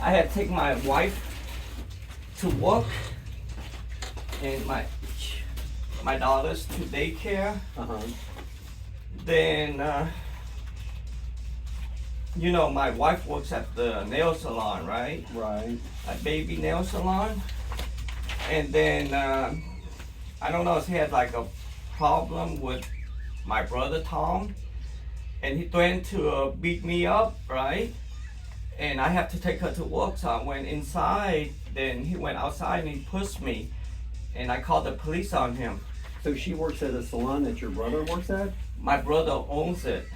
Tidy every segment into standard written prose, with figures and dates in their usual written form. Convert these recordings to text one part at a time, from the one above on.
I had to take my wife to work and my daughters to daycare. Then, you know, my wife works at the nail salon, right? Right. A baby nail salon. And then, I don't know if he had like a problem with my brother Tom. And he threatened to beat me up, right? And I have to take her to work, so I went inside. Then he went outside and he pushed me. And I called the police on him. So she works at a salon that your brother works at? My brother owns it.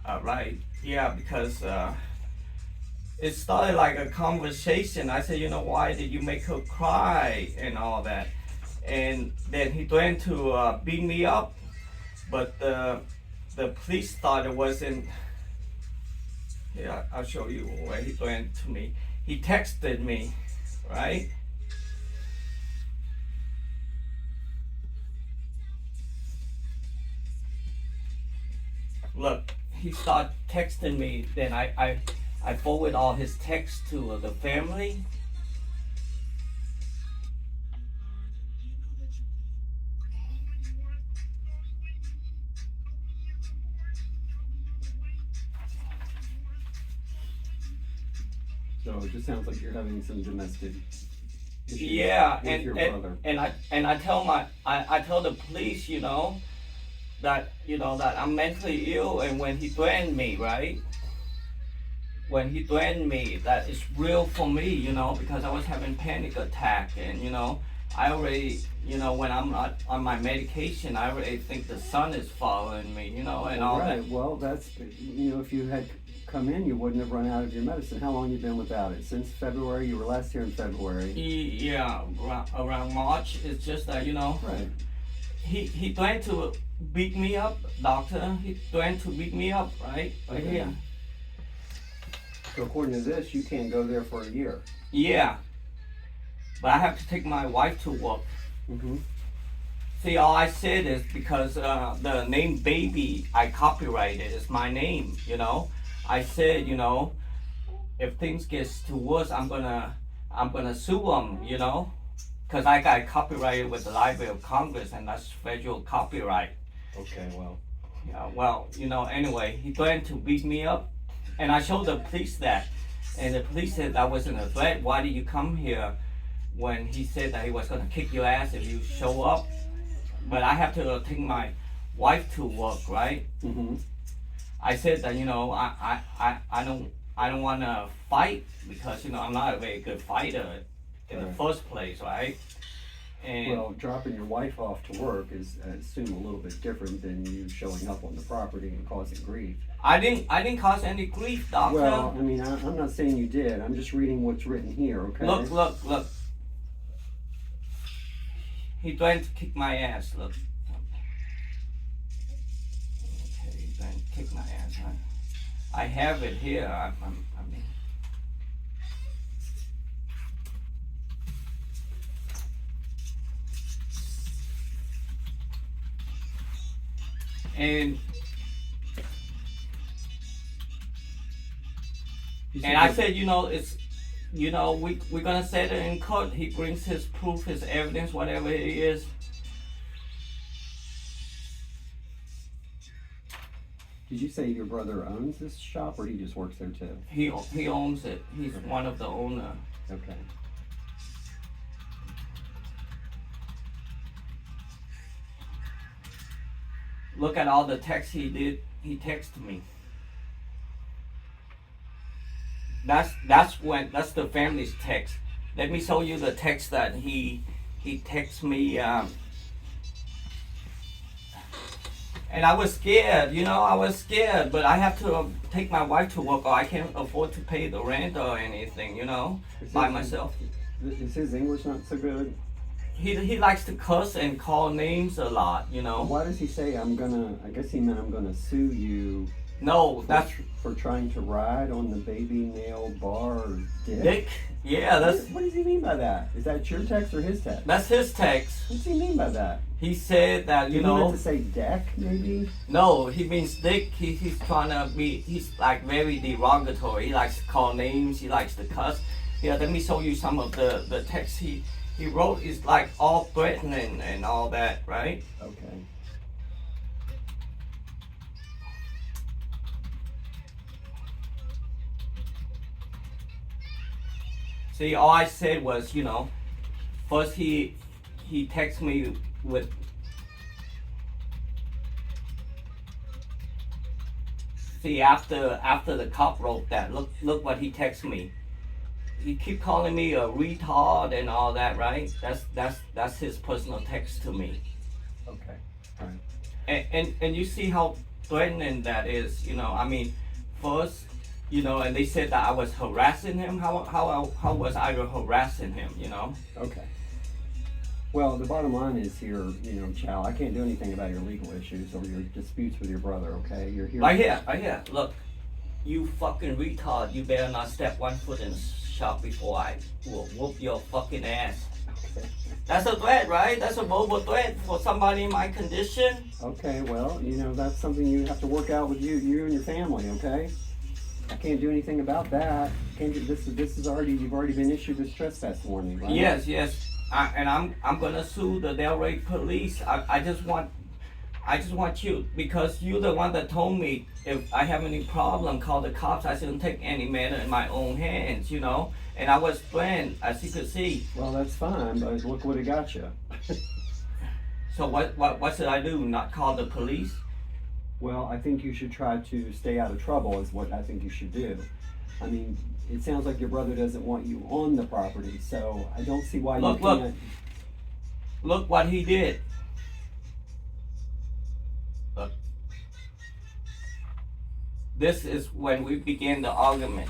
Right, yeah, because it started like a conversation. I said, you know, why did you make her cry and all that? And then he threatened to beat me up, but the police thought it wasn't. Yeah, I'll show you where he threatened to me. He texted me, right? Look, he started texting me. Then I forward all his texts to the family. So it just sounds like you're having some domestic issues Yeah, with your brother. and I tell the police, you know, that I'm mentally ill, and when he threatened me, right? When he threatened me, that it's real for me, you know, because I was having panic attack, and you know, I already, you know, when I'm not on my medication, I already think the sun is following me, you know, and all Right. that. Well, that's, you know, if you had come in, you wouldn't have run out of your medicine. How long you been without it? Since February? You were last here in February. Yeah, around March. It's just that, you know, Right. he threatened to beat me up, doctor. He threatened to beat me up, right? Right Okay. here. So according to this, you can't go there for a year. Yeah. But I have to take my wife to work. Mm-hmm. See, all I said is because the name baby I copyrighted is my name, you know. I said, you know, if things gets too worse, I'm gonna sue them, you know, because I got copyrighted with the Library of Congress, and that's federal copyright. Okay, well. Yeah, well, you know, anyway, he threatened to beat me up, and I showed the police that, and the police said that wasn't a threat. Why did you come here? When he said that he was gonna kick your ass if you show up. But I have to take my wife to work, right? Mm-hmm. I said that, you know, I don't want to fight because, you know, I'm not a very good fighter in the Right. first place, right? And Well, dropping your wife off to work is, I assume, a little bit different than you showing up on the property and causing grief. I didn't cause any grief, doctor. Well, I mean, I'm not saying you did. I'm just reading what's written here, okay? Look. He threatened to kick my ass. Look. Okay, he threatened to kick my ass. I have it here. I mean. And I said, you know, it's, you know, we're gonna set it in court. He brings his proof, his evidence, whatever it is. Did you say your brother owns this shop, or he just works there too? He owns it. He's Okay. one of the owner. Okay. Look at all the texts he did. He texted me. That's the family's text. Let me show you the text that he texted me. And I was scared, you know, I was scared, but I have to take my wife to work, or I can't afford to pay the rent or anything, you know, by myself. Is his English not so good? He likes to cuss and call names a lot, you know. Why does he say I guess he meant I'm gonna sue you No, that's for trying to ride on the baby nail bar dick. Dick. Yeah, What does he mean by that? Is that your text or his text? that's his text. What does he mean by that? He said that You meant to say deck, maybe? no, he means dick. He's trying to be. He's like very derogatory. He likes to call names. He likes to cuss. Yeah, let me show you some of the text he wrote. Is like all threatening and all that, right? Okay. See, all I said was, first he texted me with. See, after the cop wrote that, look what he texted me. He keep calling me a retard and all that, right? That's his personal text to me. Okay. All right. And you see how threatening that is, I mean, first, and they said that I was harassing him. How was I harassing him, Okay. Well, the bottom line is here, Chow, I can't do anything about your legal issues or your disputes with your brother, okay? You're here. Right here. Look, you fucking retard. You better not step one foot in the shop before I will whoop your fucking ass. Okay. That's a threat, right? That's a verbal threat for somebody in my condition. Okay, well, that's something you have to work out with you and your family, okay? I can't do anything about that. This is you've already been issued this trespass warning, right? Yes. I'm gonna sue the Delray police. I just want you, because you're the one that told me if I have any problem, call the cops. I shouldn't take any matter in my own hands, And I was threatened, as you could see. Well, that's fine, but look what it got you. So what should I do? Not call the police? Well, I think you should try to stay out of trouble is what I think you should do. I mean, it sounds like your brother doesn't want you on the property, so I don't see why you can't. Look what he did. Look. This is when we began the argument.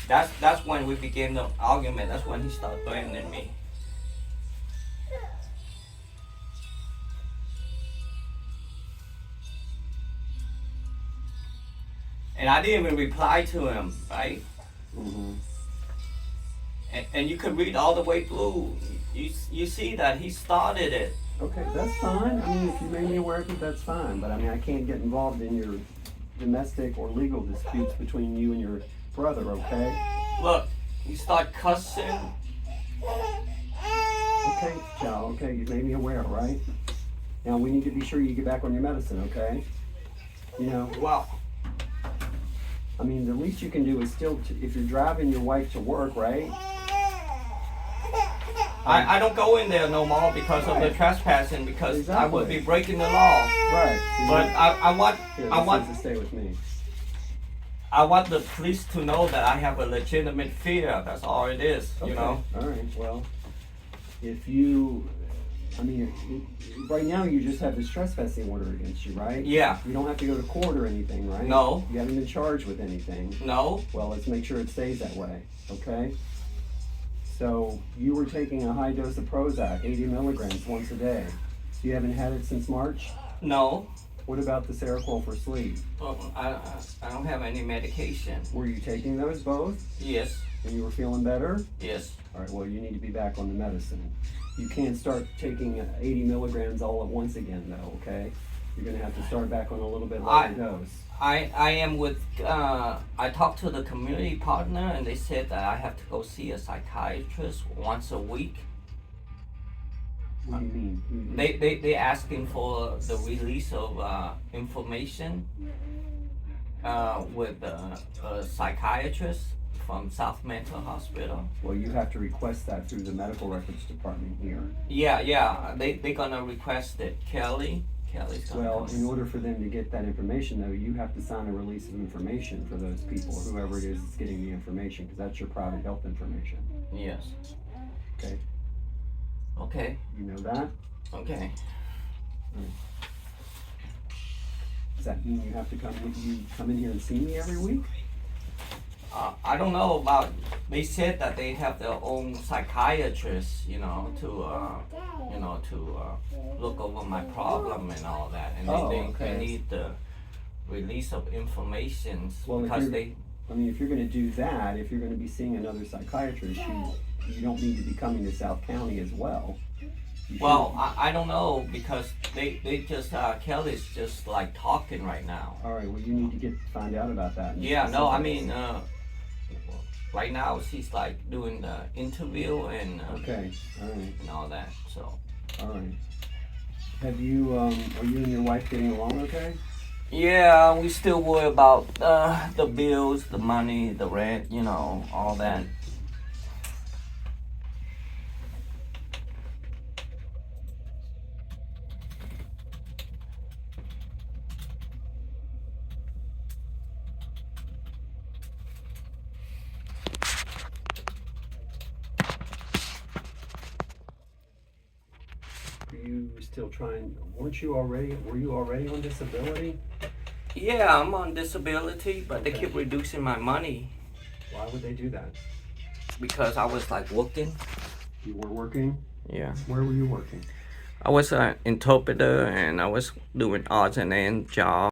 That's when we began the argument. That's when he started threatening me. And I didn't even reply to him, right? Mm-hmm. And you could read all the way through. You see that he started it. Okay, that's fine. I mean, if you made me aware of it, that's fine. But I mean, I can't get involved in your domestic or legal disputes between you and your brother, okay? Look, you start cussing. Okay, Chow, okay, you made me aware, right? Now, we need to be sure you get back on your medicine, okay? Wow. I mean, the least you can do is still, if you're driving your wife to work, right? I don't go in there no more because of the trespassing, because I would be breaking the law. Right. But I want to stay with me. I want the police to know that I have a legitimate fear. That's all it is, Okay. All right. Well, right now you just have this trespassing order against you, right? Yeah. You don't have to go to court or anything, right? No. You haven't been charged with anything. No. Well, let's make sure it stays that way, okay? So you were taking a high dose of Prozac, 80 milligrams once a day. You haven't had it since March? No. What about the Seroquel for sleep? I don't have any medication. Were you taking those both? Yes. And you were feeling better? Yes. All right, well, you need to be back on the medicine. You can't start taking 80 milligrams all at once again, though, okay? You're going to have to start back on a little bit lower dose. I am with, I talked to the community partner, and they said that I have to go see a psychiatrist once a week. What do you mean? They asking for the release of information with a psychiatrist from South Mental Hospital. Well, you have to request that through the medical records department here. Yeah. They gonna request it. Kelly's gonna. Well, in order for them to get that information, though, you have to sign a release of information for those people, or whoever it is that's getting the information, because that's your private health information. Yes. Okay. Okay. You know that? Okay. Does that mean you have to come in here and see me every week? I don't know about. They said that they have their own psychiatrist, to look over my problem and all that, and they okay. need the release of information Well, if because you're- I mean, if you're gonna do that, if you're gonna be seeing another psychiatrist, you don't need to be coming to South County as well. You well, should- I don't know because they just Kelly's just like talking right now. All right, well, you need to find out about that. and Yeah, no, I specifics. mean, right now she's like doing the interview and Okay, all right, and all that. So all right. Have you, are you and your wife getting along okay? yeah, we still worry about the bills, the money, the rent, you know, all that. Are you still trying, were you already on disability? Yeah, I'm on disability, but they Okay. keep reducing my money Why would they do that? because I was like working. You were working? Yeah. Where were you working? I was an interpreter and I was doing odds and ends job.